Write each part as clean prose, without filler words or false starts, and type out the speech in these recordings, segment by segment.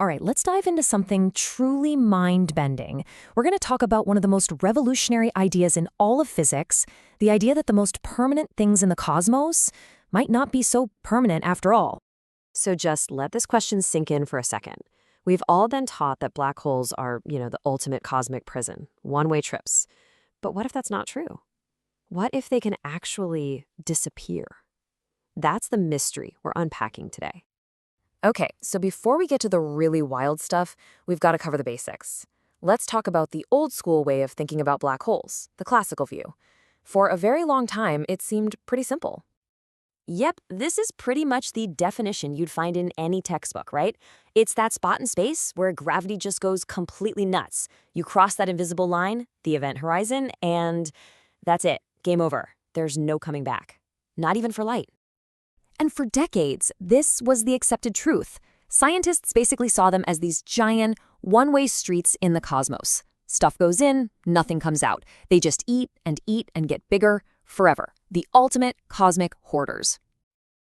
All right, let's dive into something truly mind-bending. We're going to talk about one of the most revolutionary ideas in all of physics, the idea that the most permanent things in the cosmos might not be so permanent after all. So just let this question sink in for a second. We've all been taught that black holes are, the ultimate cosmic prison, one-way trips. But what if that's not true? What if they can actually disappear? That's the mystery we're unpacking today. Okay, so before we get to the really wild stuff, we've got to cover the basics. Let's talk about the old school way of thinking about black holes, the classical view. For a very long time, it seemed pretty simple. Yep, this is pretty much the definition you'd find in any textbook, right? It's that spot in space where gravity just goes completely nuts. You cross that invisible line, the event horizon, and that's it. Game over. There's no coming back. Not even for light. And for decades, this was the accepted truth. Scientists basically saw them as these giant, one-way streets in the cosmos. Stuff goes in, nothing comes out. They just eat and get bigger forever. The ultimate cosmic hoarders.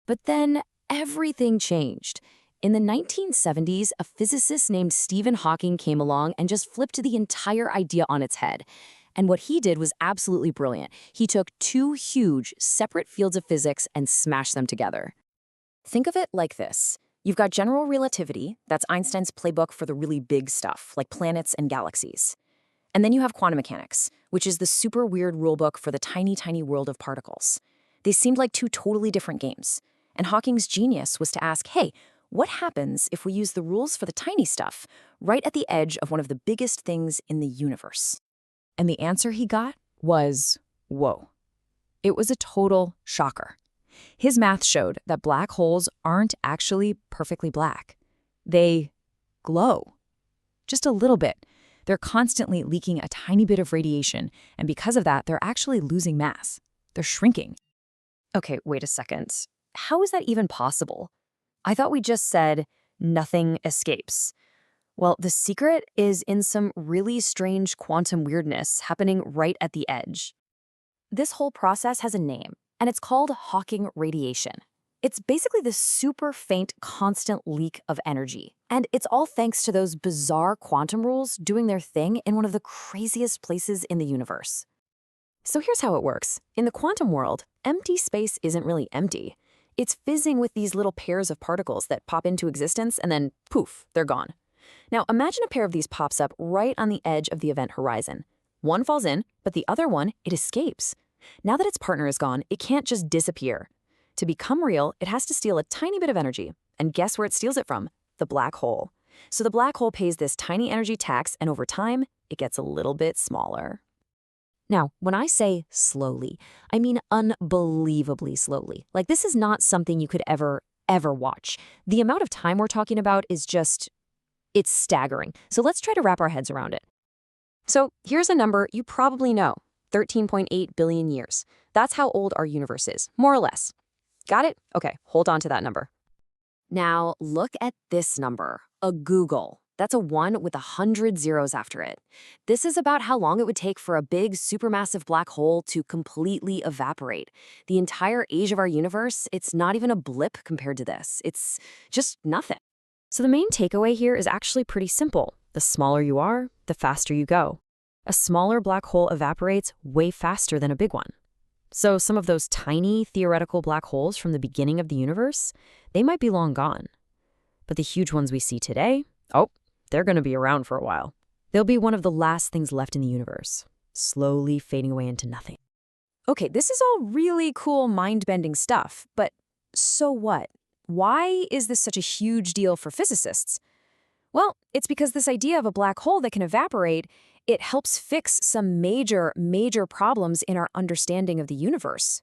But then everything changed. In the 1970s, a physicist named Stephen Hawking came along and just flipped the entire idea on its head. And what he did was absolutely brilliant. He took two huge, separate fields of physics and smashed them together. Think of it like this. You've got general relativity, that's Einstein's playbook for the really big stuff, like planets and galaxies. And then you have quantum mechanics, which is the super weird rulebook for the tiny, tiny world of particles. They seemed like two totally different games. And Hawking's genius was to ask, hey, what happens if we use the rules for the tiny stuff right at the edge of one of the biggest things in the universe? And the answer he got was, whoa. It was a total shocker. His math showed that black holes aren't actually perfectly black. They glow. Just a little bit. They're constantly leaking a tiny bit of radiation, and because of that, they're actually losing mass. They're shrinking. Okay, wait a second. How is that even possible? I thought we just said nothing escapes. Well, the secret is in some really strange quantum weirdness happening right at the edge. This whole process has a name, and it's called Hawking radiation. It's basically this super faint, constant leak of energy. And it's all thanks to those bizarre quantum rules doing their thing in one of the craziest places in the universe. So here's how it works. In the quantum world, empty space isn't really empty. It's fizzing with these little pairs of particles that pop into existence and then, poof, they're gone. Now, imagine a pair of these pops up right on the edge of the event horizon. One falls in, but the other one, it escapes. Now that its partner is gone, it can't just disappear. To become real, it has to steal a tiny bit of energy. And guess where it steals it from? The black hole. So the black hole pays this tiny energy tax, and over time, it gets a little bit smaller. Now, when I say slowly, I mean unbelievably slowly. Like, this is not something you could ever watch. The amount of time we're talking about is just... it's staggering. So let's try to wrap our heads around it. So here's a number you probably know, 13.8 billion years. That's how old our universe is, more or less. Got it? Okay, hold on to that number. Now look at this number, a googol. That's a 1 with 100 zeros after it. This is about how long it would take for a big supermassive black hole to completely evaporate. The entire age of our universe, it's not even a blip compared to this. It's just nothing. So the main takeaway here is actually pretty simple. The smaller you are, the faster you go. A smaller black hole evaporates way faster than a big one. So some of those tiny theoretical black holes from the beginning of the universe, they might be long gone. But the huge ones we see today, they're going to be around for a while. They'll be one of the last things left in the universe, slowly fading away into nothing. Okay, this is all really cool mind-bending stuff, but so what? Why is this such a huge deal for physicists? Well, it's because this idea of a black hole that can evaporate, it helps fix some major problems in our understanding of the universe.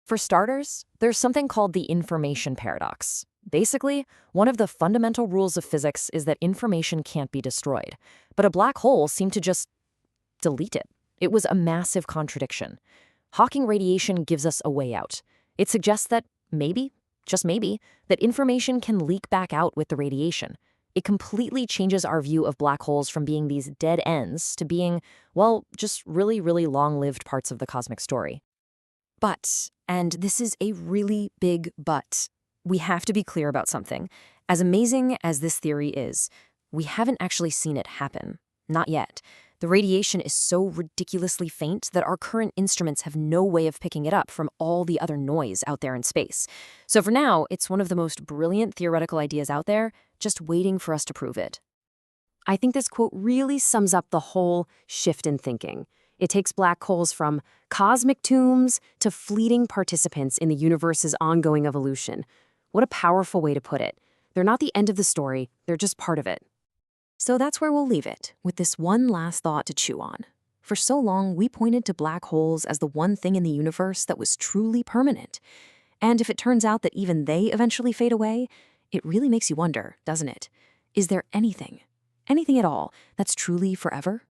For starters, there's something called the information paradox. Basically, one of the fundamental rules of physics is that information can't be destroyed, but a black hole seemed to just delete it. It was a massive contradiction. Hawking radiation gives us a way out. It suggests that maybe, just maybe, that information can leak back out with the radiation. It completely changes our view of black holes from being these dead ends to being, well, just really long-lived parts of the cosmic story. But, and this is a really big but, we have to be clear about something. As amazing as this theory is, we haven't actually seen it happen. Not yet. The radiation is so ridiculously faint that our current instruments have no way of picking it up from all the other noise out there in space. So for now, it's one of the most brilliant theoretical ideas out there, just waiting for us to prove it. I think this quote really sums up the whole shift in thinking. It takes black holes from cosmic tombs to fleeting participants in the universe's ongoing evolution. What a powerful way to put it. They're not the end of the story, they're just part of it. So that's where we'll leave it, with this one last thought to chew on. For so long, we pointed to black holes as the one thing in the universe that was truly permanent. And if it turns out that even they eventually fade away, it really makes you wonder, doesn't it? Is there anything at all, that's truly forever?